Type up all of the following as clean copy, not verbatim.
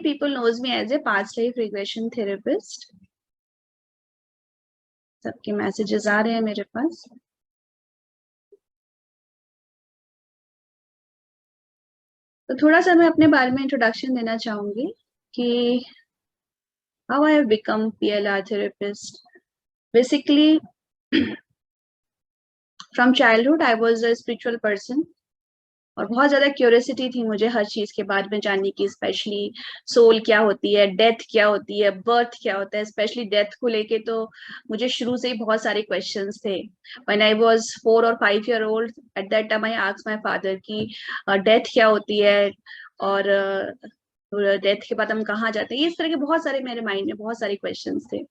people knows me as a past life regression therapist. सबके messages आ रहे हैं मेरे पास. तो थोड़ा सा मैं अपने बारे में इंट्रोडक्शन देना चाहूंगी कि how I have become PLR therapist. Basically, from childhood I was a spiritual person. और बहुत ज्यादा क्यूरियोसिटी थी मुझे हर चीज के बारे में जानने की, स्पेशली सोल क्या होती है, डेथ क्या होती है, बर्थ क्या होता है. स्पेशली डेथ को लेके तो मुझे शुरू से ही बहुत सारे क्वेश्चंस थे. व्हेन आई वाज 4 और 5 year old, at that time I asked my father कि डेथ क्या होती है और डेथ के बाद हम कहाँ जाते हैं. इस तरह के बहुत सारे मेरे माइंड में बहुत सारे क्वेश्चंस थे.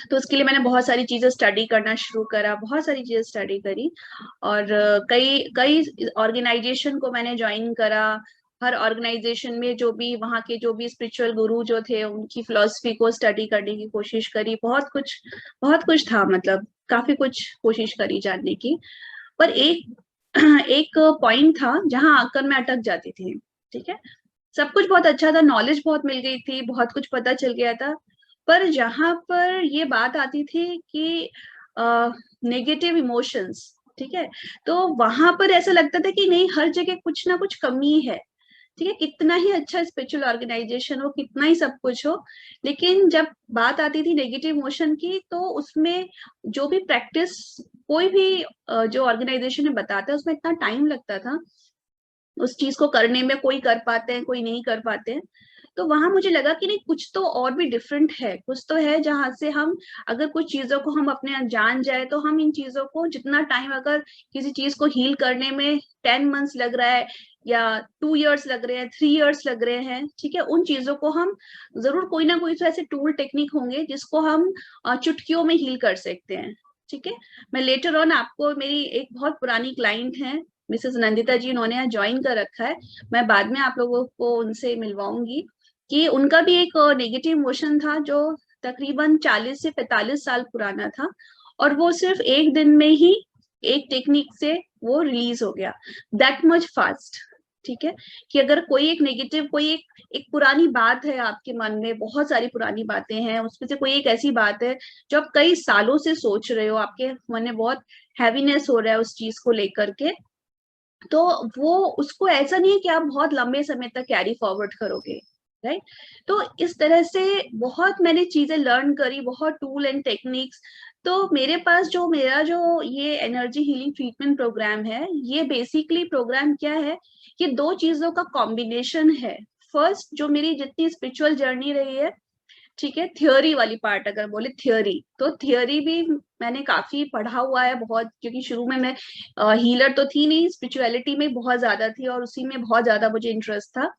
तो उसके लिए मैंने बहुत सारी चीजें स्टडी करना शुरू करा, बहुत सारी चीजें स्टडी करी और कई कई ऑर्गेनाइजेशन को मैंने ज्वाइन करा. हर ऑर्गेनाइजेशन में जो भी वहाँ के जो भी स्पिरिचुअल गुरु जो थे उनकी फिलॉसफी को स्टडी करने की कोशिश करी. बहुत कुछ था, मतलब काफी कुछ कोशिश करी जानने की. पर एक पॉइंट था जहां आकर मैं अटक जाती थी. ठीक है, सब कुछ बहुत अच्छा था, नॉलेज बहुत मिल गई थी, बहुत कुछ पता चल गया था. पर जहां पर ये बात आती थी कि नेगेटिव इमोशंस, ठीक है, तो वहां पर ऐसा लगता था कि नहीं, हर जगह कुछ ना कुछ कमी है. ठीक है, कितना ही अच्छा स्पिरिचुअल ऑर्गेनाइजेशन हो, कितना ही सब कुछ हो, लेकिन जब बात आती थी नेगेटिव इमोशन की तो उसमें जो भी प्रैक्टिस कोई भी जो ऑर्गेनाइजेशन में बताता है उसमें इतना टाइम लगता था. उस चीज को करने में कोई कर पाते हैं, कोई नहीं कर पाते हैं. तो वहां मुझे लगा कि नहीं, कुछ तो और भी डिफरेंट है, कुछ तो है जहां से हम अगर कुछ चीजों को हम अपने जान जाए तो हम इन चीजों को जितना टाइम, अगर किसी चीज को हील करने में 10 मंथ्स लग रहा है या 2 इयर्स लग रहे हैं, 3 इयर्स लग रहे हैं, ठीक है, उन चीजों को हम जरूर कोई ना कोई तो ऐसे टूल टेक्निक होंगे जिसको हम चुटकियों में हील कर सकते हैं. ठीक है, मैं लेटर ऑन आपको, मेरी एक बहुत पुरानी क्लाइंट है मिसेस नंदिता जी, उन्होंने यहाँ ज्वाइन कर रखा है, मैं बाद में आप लोगों को उनसे मिलवाऊंगी कि उनका भी एक नेगेटिव इमोशन था जो तकरीबन 40 से 45 साल पुराना था और वो सिर्फ एक दिन में ही एक टेक्निक से वो रिलीज हो गया, दैट मच फास्ट. ठीक है, कि अगर कोई एक नेगेटिव, कोई एक पुरानी बात है आपके मन में, बहुत सारी पुरानी बातें हैं, उसमें से कोई एक ऐसी बात है जो आप कई सालों से सोच रहे हो, आपके मन में बहुत हैवीनेस हो रहा है उस चीज को लेकर के, तो वो उसको ऐसा नहीं है कि आप बहुत लंबे समय तक कैरी फॉरवर्ड करोगे, राइट. तो इस तरह से बहुत मैंने चीजें लर्न करी, बहुत टूल एंड टेक्निक्स. तो मेरे पास जो मेरा जो ये एनर्जी हीलिंग ट्रीटमेंट प्रोग्राम है, ये बेसिकली प्रोग्राम क्या है, ये दो चीजों का कॉम्बिनेशन है. फर्स्ट, जो मेरी जितनी स्पिरिचुअल जर्नी रही है, ठीक है, थियोरी वाली पार्ट अगर बोले थियोरी, तो थियोरी भी मैंने काफी पढ़ा हुआ है बहुत, क्योंकि शुरू में मैं हीलर तो थी नहीं, स्पिरिचुअलिटी में बहुत ज्यादा थी और उसी में बहुत ज्यादा मुझे इंटरेस्ट था.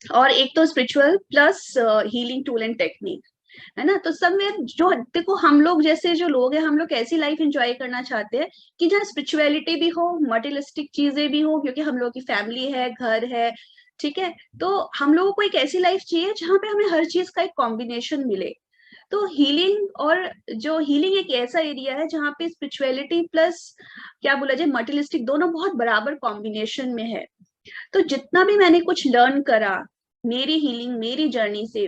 और एक तो spiritual plus healing tool and technique, है ना. तो सब में जो, देखो हम लोग जैसे जो लोग हैं, हम लोग ऐसी लाइफ एंजॉय करना चाहते हैं कि जहाँ स्पिरिचुअलिटी भी हो, मटेरियलिस्टिक चीजें भी हो, क्योंकि हम लोग की फैमिली है, घर है, ठीक है. तो हम लोगों को एक ऐसी लाइफ चाहिए जहाँ पे हमें हर चीज का एक कॉम्बिनेशन मिले. तो हीलिंग, और जो हीलिंग एक ऐसा एरिया है जहाँ पे स्पिरिचुअलिटी प्लस क्या बोला जाए मटेरियलिस्टिक दोनों बहुत बराबर कॉम्बिनेशन में है. तो जितना भी मैंने कुछ लर्न करा मेरी हीलिंग, मेरी जर्नी से,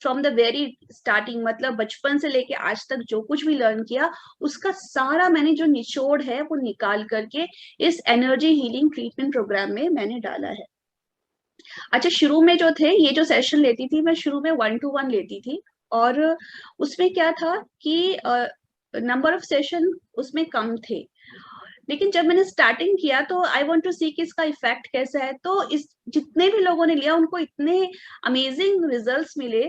फ्रॉम द वेरी स्टार्टिंग, मतलब बचपन से लेके आज तक जो कुछ भी लर्न किया, उसका सारा मैंने जो निचोड़ है वो निकाल करके इस एनर्जी हीलिंग ट्रीटमेंट प्रोग्राम में मैंने डाला है. अच्छा, शुरू में जो थे, ये जो सेशन लेती थी, मैं शुरू में 1-to-1 लेती थी और उसमें क्या था कि नंबर ऑफ सेशन उसमें कम थे. लेकिन जब मैंने स्टार्टिंग किया तो आई वांट टू सी कि इसका इफेक्ट कैसा है. तो इस जितने भी लोगों ने लिया उनको इतने अमेजिंग रिजल्ट्स मिले,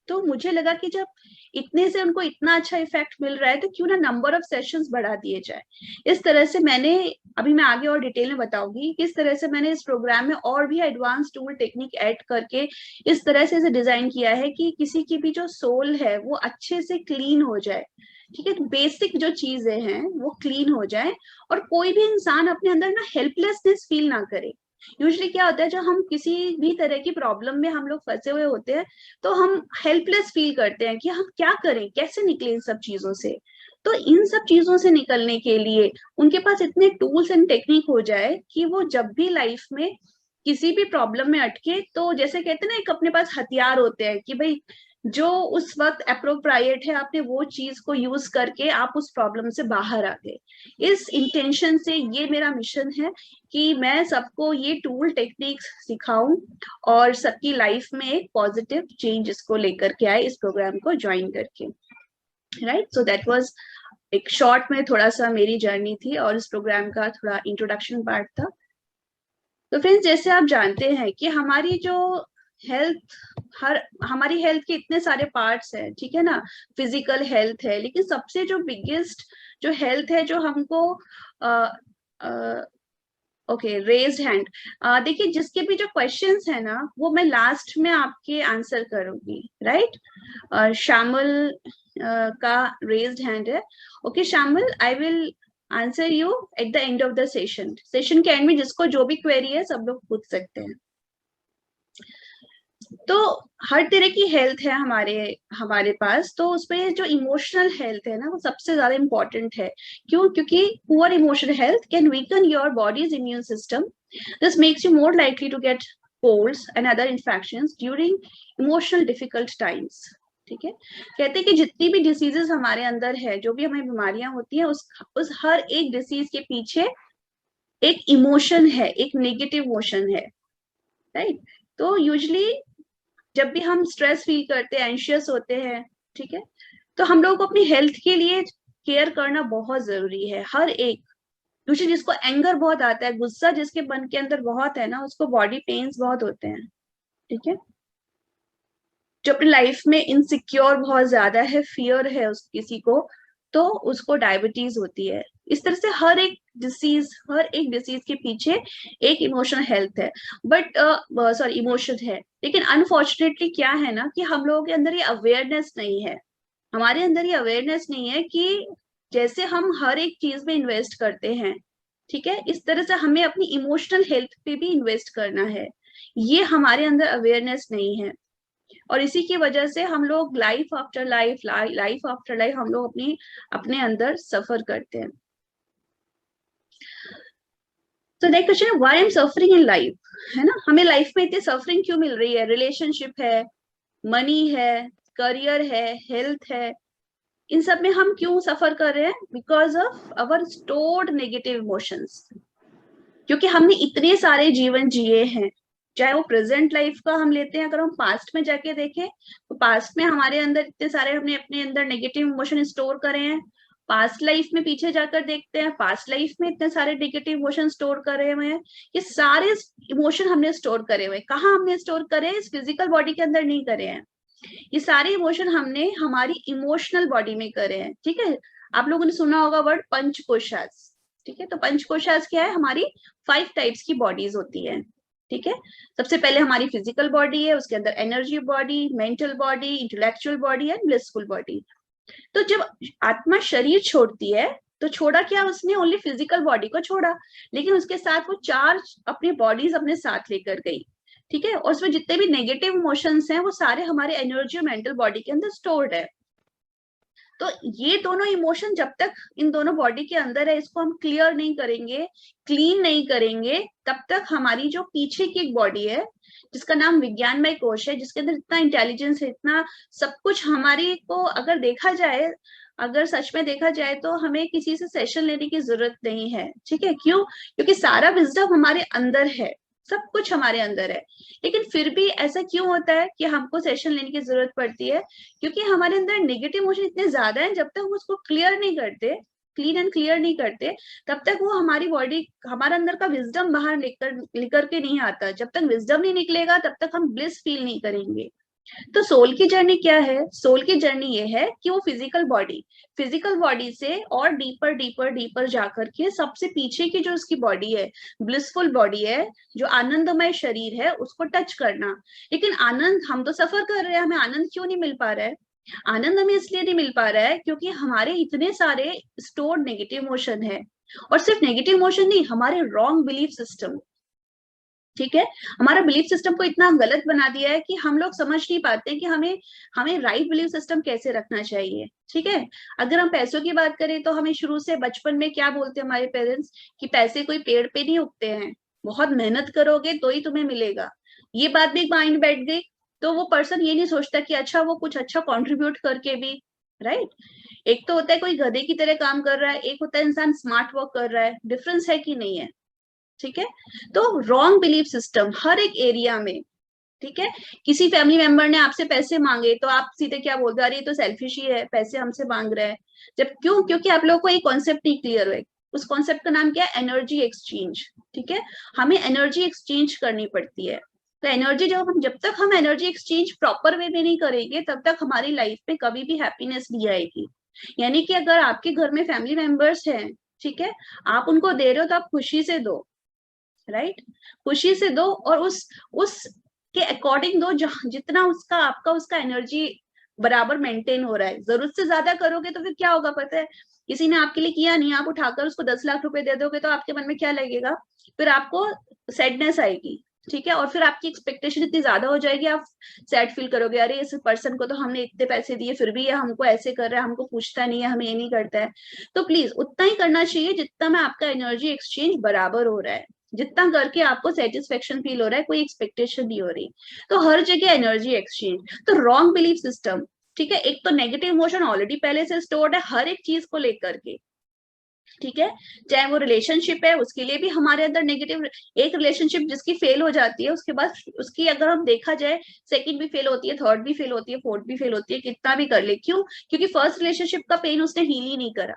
तो मुझे लगा कि जब इतने से उनको इतना अच्छा इफेक्ट मिल रहा है तो क्यों ना नंबर ऑफ सेशंस बढ़ा दिए जाए. इस तरह से मैंने, अभी मैं आगे और डिटेल में बताऊंगी किस तरह से मैंने इस प्रोग्राम में और भी एडवांस टूल टेक्निक ऐड करके इस तरह से इसे डिजाइन किया है कि किसी की भी जो सोल है वो अच्छे से क्लीन हो जाए. ठीक है, बेसिक जो चीजें हैं वो क्लीन हो जाए और कोई भी इंसान अपने अंदर ना हेल्पलेसनेस फील ना करे. यूजुअली क्या होता है, जब हम किसी भी तरह की प्रॉब्लम में हम लोग फंसे हुए होते हैं तो हम हेल्पलेस फील करते हैं कि हम क्या करें, कैसे निकले इन सब चीजों से. तो इन सब चीजों से निकलने के लिए उनके पास इतने टूल्स एंड टेक्निक हो जाए कि वो जब भी लाइफ में किसी भी प्रॉब्लम में अटके तो जैसे कहते हैं ना, एक अपने पास हथियार होते हैं कि भाई जो उस वक्त अप्रोप्रिएट है, आपने वो चीज को यूज करके आप उस प्रॉब्लम से बाहर आ गए। इस इंटेंशन से ये मेरा मिशन है कि मैं सबको ये टूल टेक्निक्स सिखाऊं और सबकी लाइफ में एक पॉजिटिव चेंज इसको लेकर के आए, इस प्रोग्राम को ज्वाइन करके। राइट, सो दैट वाज एक शॉर्ट में थोड़ा सा मेरी जर्नी थी और इस प्रोग्राम का थोड़ा इंट्रोडक्शन पार्ट था। तो फ्रेंड्स, जैसे आप जानते हैं कि हमारी जो हेल्थ, हमारी हेल्थ के इतने सारे पार्ट्स हैं, ठीक है ना। फिजिकल हेल्थ है, लेकिन सबसे जो बिगेस्ट जो हेल्थ है जो हमको ओके, रेज्ड हैंड। देखिए, जिसके भी जो क्वेश्चंस है ना, वो मैं लास्ट में आपके आंसर करूंगी। राइट, श्यामल का रेज्ड हैंड है। Okay Shyamal, I will answer you at the end of the session. Session के एंड में जिसको जो भी क्वेरी है सब लोग पूछ सकते हैं। तो हर तरह की हेल्थ है हमारे पास, तो उसमें जो इमोशनल हेल्थ है ना, वो सबसे ज्यादा इंपॉर्टेंट है। क्यों? क्योंकि poor emotional health can weaken your body's immune system. This makes you more likely to get colds and other infections during emotional difficult times। ठीक है, कहते हैं कि जितनी भी डिसीजेस हमारे अंदर है, जो भी हमें बीमारियां होती हैं, उस हर एक डिसीज के पीछे एक इमोशन है, एक नेगेटिव इमोशन है। राइट, तो यूजली जब भी हम स्ट्रेस फील करते हैं, एंशियस होते हैं, ठीक है, तो हम लोगों को अपनी हेल्थ के लिए केयर करना बहुत जरूरी है। हर एक, दूसरी जिसको एंगर बहुत आता है, गुस्सा जिसके मन के अंदर बहुत है ना, उसको बॉडी पेन्स बहुत होते हैं। ठीक है, जो अपनी लाइफ में इनसिक्योर बहुत ज्यादा है, फियर है उस किसी को, तो उसको डायबिटीज होती है। इस तरह से हर एक डिसीज के पीछे एक इमोशनल हेल्थ है, बट सॉरी इमोशन है। लेकिन अनफॉर्चुनेटली क्या है ना, कि हम लोगों के अंदर ये अवेयरनेस नहीं है। हमारे अंदर ये अवेयरनेस नहीं है कि जैसे हम हर एक चीज में इन्वेस्ट करते हैं, ठीक है, इस तरह से हमें अपनी इमोशनल हेल्थ पे भी इन्वेस्ट करना है। ये हमारे अंदर अवेयरनेस नहीं है, और इसी की वजह से हम लोग लाइफ आफ्टर लाइफ हम लोग अपने अंदर सफर करते हैं। तो नेक्स्ट क्वेश्चन है, why I am suffering in life, है ना। हमें लाइफ में इतनी सफरिंग क्यों मिल रही है? रिलेशनशिप है, मनी है, करियर है, हेल्थ है, इन सब में हम क्यों सफर कर रहे हैं? Because of our stored negative emotions. क्योंकि हमने इतने सारे जीवन जिए हैं, चाहे वो प्रेजेंट लाइफ का हम लेते हैं, अगर हम पास्ट में जाके देखें तो पास्ट में हमारे अंदर इतने सारे, हमने अपने अंदर नेगेटिव इमोशन स्टोर करे हैं। पास्ट लाइफ में पीछे जाकर देखते हैं, पास्ट लाइफ में इतने सारे नेगेटिव इमोशन स्टोर करे हुए हैं। ये सारे इमोशन हमने स्टोर करे हुए हैं। कहाँ हमने स्टोर करे? इस फिजिकल बॉडी के अंदर नहीं करे हैं। ये सारे इमोशन हमने हमारी इमोशनल बॉडी में करे हैं। ठीक है, आप लोगों ने सुना होगा वर्ड पंचकोशास। ठीक है, तो पंचकोशास क्या है? हमारी 5 टाइप्स की बॉडीज होती है। ठीक है, सबसे पहले हमारी फिजिकल बॉडी है, उसके अंदर energy body, mental body, intellectual body and blissful body. तो जब आत्मा शरीर छोड़ती है तो छोड़ा क्या उसने? ओनली फिजिकल बॉडी को छोड़ा, लेकिन उसके साथ वो 4 अपनी बॉडीज अपने साथ लेकर गई। ठीक है, और उसमें जितने भी नेगेटिव इमोशंस हैं वो सारे हमारे एनर्जी और मेंटल बॉडी के अंदर स्टोर्ड है। तो ये दोनों इमोशन जब तक इन दोनों बॉडी के अंदर है, इसको हम क्लियर नहीं करेंगे, क्लीन नहीं करेंगे, तब तक हमारी जो पीछे की एक बॉडी है जिसका नाम विज्ञानमय कोश है, जिसके अंदर इतना इंटेलिजेंस है, इतना सब कुछ, हमारी को अगर देखा जाए, अगर सच में देखा जाए तो हमें किसी से सेशन लेने की जरूरत नहीं है। ठीक है, क्यों? क्योंकि सारा विजडम हमारे अंदर है, सब कुछ हमारे अंदर है। लेकिन फिर भी ऐसा क्यों होता है कि हमको सेशन लेने की जरूरत पड़ती है? क्योंकि हमारे अंदर नेगेटिव इमोशन इतने ज्यादा हैं, जब तक हम उसको क्लियर नहीं करते, क्लीन एंड क्लियर नहीं करते, तब तक वो हमारी बॉडी, हमारे अंदर का विजडम बाहर निकल के नहीं आता। जब तक विजडम नहीं निकलेगा तब तक हम ब्लिस फील नहीं करेंगे। तो सोल की जर्नी क्या है? सोल की जर्नी ये है कि वो फिजिकल बॉडी से और डीपर डीपर डीपर जाकर के सबसे पीछे की जो उसकी बॉडी है, ब्लिसफुल बॉडी है, जो आनंदमय शरीर है, उसको टच करना। लेकिन आनंद, हम तो सफर कर रहे हैं, हमें आनंद क्यों नहीं मिल पा रहा है? आनंद हमें इसलिए नहीं मिल पा रहा है क्योंकि हमारे इतने सारे स्टोर्ड नेगेटिव इमोशन है। और सिर्फ नेगेटिव इमोशन नहीं, हमारे रॉन्ग बिलीफ सिस्टम। ठीक है, हमारा बिलीफ सिस्टम को इतना गलत बना दिया है कि हम लोग समझ नहीं पाते कि हमें राइट बिलीफ सिस्टम कैसे रखना चाहिए। ठीक है, अगर हम पैसों की बात करें तो हमें शुरू से बचपन में क्या बोलते हैं हमारे पेरेंट्स, कि पैसे कोई पेड़ पे नहीं उगते हैं। बहुत मेहनत करोगे तो ही तुम्हें मिलेगा। ये बात भी माइंड बैठ गई, तो वो पर्सन ये नहीं सोचता कि अच्छा वो कुछ अच्छा कंट्रीब्यूट करके भी, राइट। एक तो होता है कोई गधे की तरह काम कर रहा है, एक होता है इंसान स्मार्ट वर्क कर रहा है, डिफरेंस है कि नहीं है? ठीक है। तो रॉन्ग बिलीफ सिस्टम हर एक एरिया में, ठीक है। किसी फैमिली मेंबर ने आपसे पैसे मांगे तो आप सीधे क्या बोलते हो, अरे ये तो सेल्फिश ही है, पैसे हमसे मांग रहा है। जब क्यों? क्योंकि आप लोगों को एक कॉन्सेप्ट नहीं क्लियर है। उस कॉन्सेप्ट का नाम क्या है? Energy exchange. ठीक है। हमें एनर्जी एक्सचेंज करनी पड़ती है। तो एनर्जी जब तक हम एनर्जी एक्सचेंज प्रॉपर वे में नहीं करेंगे तब तक हमारी लाइफ में कभी भी हैप्पीनेस नहीं आएगी। यानी कि अगर आपके घर में फैमिली मेंबर्स हैं, ठीक है, आप उनको दे रहे हो तो आप खुशी से दो, राइट। खुशी से दो और उस के अकॉर्डिंग दो, जितना उसका आपका उसका एनर्जी बराबर मेंटेन हो रहा है। जरूरत से ज्यादा करोगे तो फिर क्या होगा पता है? किसी ने आपके लिए किया नहीं, आप उठाकर उसको 10 लाख रुपए दे दोगे तो आपके मन में क्या लगेगा? फिर आपको सैडनेस आएगी। ठीक है। और फिर आपकी एक्सपेक्टेशन इतनी ज्यादा हो जाएगी, आप सैड फील करोगे, अरे इस पर्सन को तो हमने इतने पैसे दिए फिर भी ये हमको ऐसे कर रहा है, हमको पूछता नहीं है, हमें ये नहीं करता है। तो प्लीज उतना ही करना चाहिए जितना में आपका एनर्जी एक्सचेंज बराबर हो रहा है, जितना करके आपको सेटिस्फेक्शन फील हो रहा है, कोई एक्सपेक्टेशन नहीं हो रही। तो हर जगह एनर्जी एक्सचेंज। तो रॉन्ग बिलीफ सिस्टम, ठीक है, एक तो नेगेटिव इमोशन ऑलरेडी पहले से स्टोर्ड है हर एक चीज को लेकर के। ठीक है। चाहे वो रिलेशनशिप है उसके लिए भी हमारे अंदर नेगेटिव, एक रिलेशनशिप जिसकी फेल हो जाती है उसके बाद उसकी अगर हम देखा जाए सेकंड भी फेल होती है, थर्ड भी फेल होती है, फोर्थ भी फेल होती है, कितना भी कर ले, क्यों? क्योंकि फर्स्ट रिलेशनशिप का पेन उसने हील ही नहीं करा।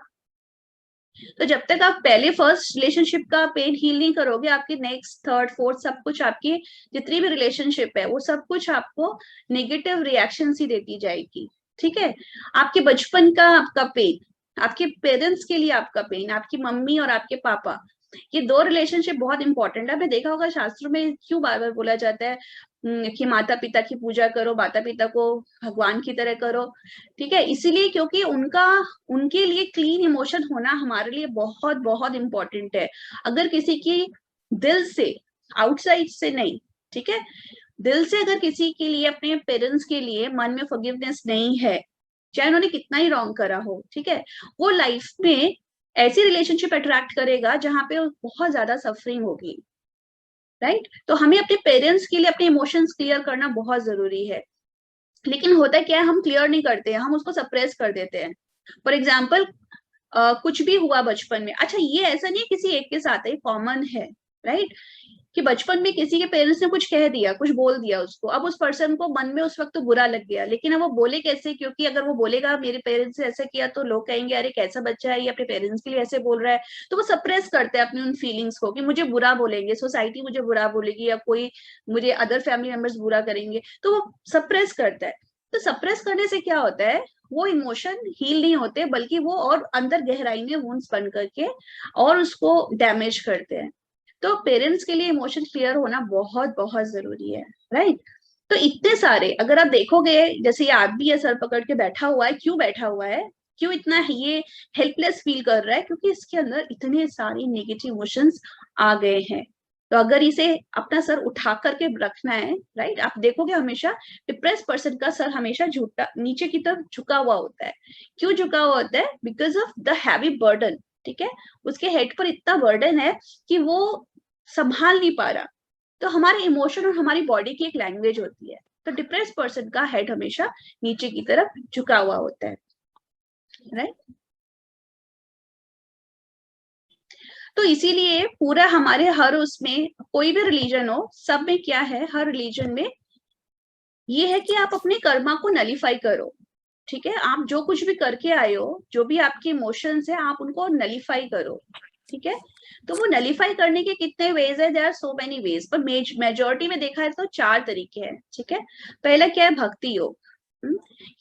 तो जब तक आप पहले फर्स्ट रिलेशनशिप का पेन हील नहीं करोगे, आपकी नेक्स्ट थर्ड फोर्थ सब कुछ, आपकी जितनी भी रिलेशनशिप है वो सब कुछ आपको नेगेटिव रिएक्शन ही देती जाएगी। ठीक है। आपके बचपन का आपका पेन, आपके पेरेंट्स के लिए आपका पेन, आपकी मम्मी और आपके पापा, ये दो रिलेशनशिप बहुत इंपॉर्टेंट है। आपने देखा होगा शास्त्रों में क्यों बार बार बोला जाता है कि माता पिता की पूजा करो, माता पिता को भगवान की तरह करो। ठीक है। इसीलिए क्योंकि उनका उनके लिए क्लीन इमोशन होना हमारे लिए बहुत बहुत इंपॉर्टेंट है। अगर किसी की दिल से, आउटसाइड से नहीं, ठीक है, दिल से अगर किसी के लिए, अपने पेरेंट्स के लिए मन में फॉरगिवनेस नहीं है, चाहे उन्होंने कितना ही रॉन्ग करा हो, ठीक है, वो लाइफ में ऐसी रिलेशनशिप अट्रैक्ट करेगा जहां पे बहुत ज्यादा सफरिंग होगी, राइट। तो हमें अपने पेरेंट्स के लिए अपने इमोशंस क्लियर करना बहुत जरूरी है। लेकिन होता क्या है, हम क्लियर नहीं करते हैं, हम उसको सप्रेस कर देते हैं। फॉर एग्जाम्पल, कुछ भी हुआ बचपन में, अच्छा ये ऐसा नहीं है किसी एक के साथ है, कॉमन है, राइट, कि बचपन में किसी के पेरेंट्स ने कुछ कह दिया, कुछ बोल दिया उसको, अब उस पर्सन को मन में उस वक्त तो बुरा लग गया, लेकिन अब वो बोले कैसे? क्योंकि अगर वो बोलेगा मेरे पेरेंट्स ने ऐसा किया तो लोग कहेंगे अरे कैसा बच्चा है ये, अपने पेरेंट्स के लिए ऐसे बोल रहा है। तो वो सप्रेस करते हैं अपनी उन फीलिंग्स को कि मुझे बुरा बोलेंगे, सोसाइटी मुझे बुरा बोलेगी, या कोई मुझे अदर फैमिली मेंबर्स बुरा करेंगे, तो वो सप्रेस करता है। तो सप्रेस करने से क्या होता है, वो इमोशन हील नहीं होते, बल्कि वो और अंदर गहराई में वुंड्स बन करके और उसको डैमेज करते हैं। तो पेरेंट्स के लिए इमोशन क्लियर होना बहुत बहुत जरूरी है, राइट। तो इतने सारे अगर आप देखोगे, जैसे ये आदमी है सर पकड़ के बैठा हुआ है, क्यों बैठा हुआ है, क्यों इतना ये हेल्पलेस फील कर रहा है? क्योंकि इसके अंदर इतने सारे नेगेटिव इमोशंस आ गए हैं। तो अगर इसे अपना सर उठा करके रखना है, राइट, आप देखोगे हमेशा डिप्रेस पर्सन का सर हमेशा झुका, नीचे की तरफ झुका हुआ होता है। क्यों झुका हुआ होता है? Because of the heavy burden. ठीक है। उसके हेड पर इतना बर्डन है कि वो संभाल नहीं पा रहा। तो हमारे इमोशन और हमारी बॉडी की एक लैंग्वेज होती है। तो डिप्रेस पर्सन का हेड हमेशा नीचे की तरफ झुका हुआ होता है, राइट। तो इसीलिए पूरा हमारे हर उसमें, कोई भी रिलीजन हो, सब में क्या है, हर रिलीजन में ये है कि आप अपने कर्मा को नलीफाई करो। ठीक है। आप जो कुछ भी करके आए हो, जो भी आपके इमोशंस है, आप उनको नलीफाई करो। ठीक है। तो वो नलीफाई करने के कितने वेज है? There are so many ways, पर मेजोरिटी में देखा है तो 4 तरीके हैं। ठीक है। पहला क्या है? भक्ति योग।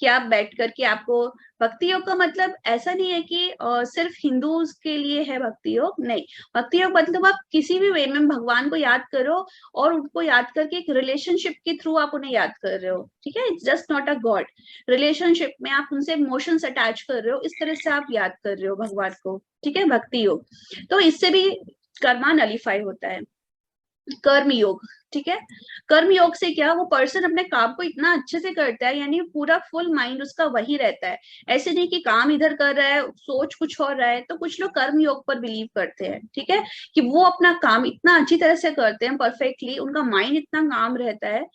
कि आप बैठ करके आपको, भक्ति योग का मतलब ऐसा नहीं है कि सिर्फ हिंदूज के लिए है भक्ति योग, नहीं। भक्ति योग मतलब आप किसी भी वे में भगवान को याद करो और उनको याद करके एक रिलेशनशिप के थ्रू आप उन्हें याद कर रहे हो। ठीक है। It's just not a God, relationship में आप उनसे इमोशंस अटैच कर रहे हो, इस तरह से आप याद कर रहे हो भगवान को। ठीक है। भक्ति योग। तो इससे भी कर्मा नलीफाई होता है। कर्म योग, ठीक है। कर्म योग से क्या, वो पर्सन अपने काम को इतना अच्छे से करता है, यानी पूरा फुल माइंड उसका वही रहता है। ऐसे नहीं कि काम इधर कर रहा है सोच कुछ और रहा है। तो कुछ लोग कर्म योग पर बिलीव करते हैं, ठीक है, कि वो अपना काम इतना अच्छी तरह से करते हैं परफेक्टली, उनका माइंड इतना काम रहता है,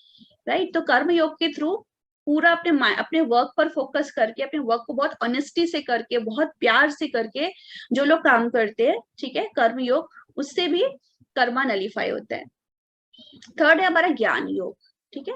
राइट। तो कर्म योग के थ्रू पूरा अपने वर्क पर फोकस करके, अपने वर्क को बहुत ऑनेस्टी से करके, बहुत प्यार से करके जो लोग काम करते हैं, ठीक है, कर्म योग, उससे भी कर्मा नलीफाई होता है। थर्ड है हमारा ज्ञान योग, ठीक है।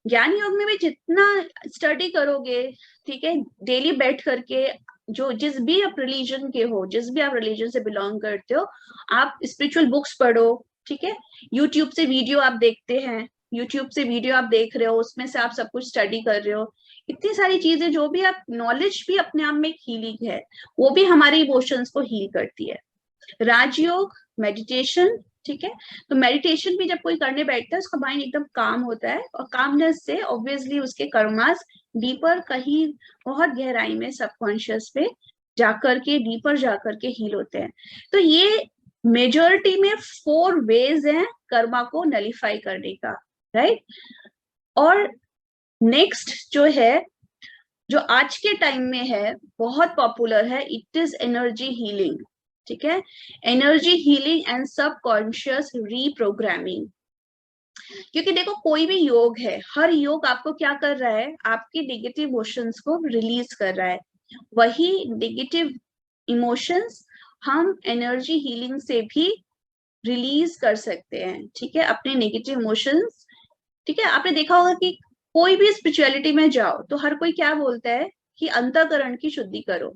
ज्ञान योग में भी जितना स्टडी करोगे, ठीक है, डेली बैठ करके, जो जिस भी आप रिलीजन के हो, जिस भी आप रिलीजन से बिलोंग करते हो, आप स्पिरिचुअल बुक्स पढ़ो, ठीक है। यूट्यूब से वीडियो आप देखते हैं, यूट्यूब से वीडियो आप देख रहे हो, उसमें से आप सब कुछ स्टडी कर रहे हो, इतनी सारी चीजें, जो भी आप नॉलेज भी अपने आप में एक हीलिंग है, वो भी हमारे इमोशंस को हील करती है। राजयोग, मेडिटेशन, ठीक है। तो मेडिटेशन भी जब कोई करने बैठता है, उसका माइंड एकदम काम होता है, और कामनेस से ऑब्वियसली उसके कर्मास डीपर, कहीं बहुत गहराई में सबकॉन्शियस पे जाकर के, डीपर जाकर के हील होते हैं। तो ये मेजोरिटी में 4 वेज हैं कर्मा को नलीफाई करने का, राइट। और नेक्स्ट जो है, जो आज के टाइम में है, बहुत पॉपुलर है, इट इज एनर्जी हीलिंग, ठीक है। Energy healing and subconscious reprogramming. क्योंकि देखो, कोई भी योग है, हर योग आपको क्या कर रहा है, आपके नेगेटिव इमोशंस को रिलीज कर रहा है। वही नेगेटिव इमोशंस हम एनर्जी हीलिंग से भी रिलीज कर सकते हैं, ठीक है, अपने नेगेटिव इमोशंस, ठीक है। आपने देखा होगा कि कोई भी स्पिरिचुअलिटी में जाओ तो हर कोई क्या बोलता है कि अंतःकरण की शुद्धि करो।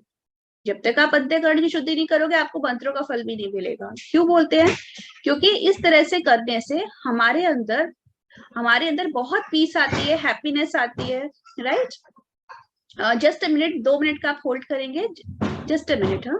जब तक आप अंतःकरण की शुद्धि नहीं करोगे, आपको मंत्रों का फल भी नहीं मिलेगा। क्यों बोलते हैं? क्योंकि इस तरह से करने से हमारे अंदर बहुत पीस आती है, हैप्पीनेस आती है, right. Just a minute, 2 minute का आप होल्ड करेंगे, जस्ट अ मिनट। हाँ,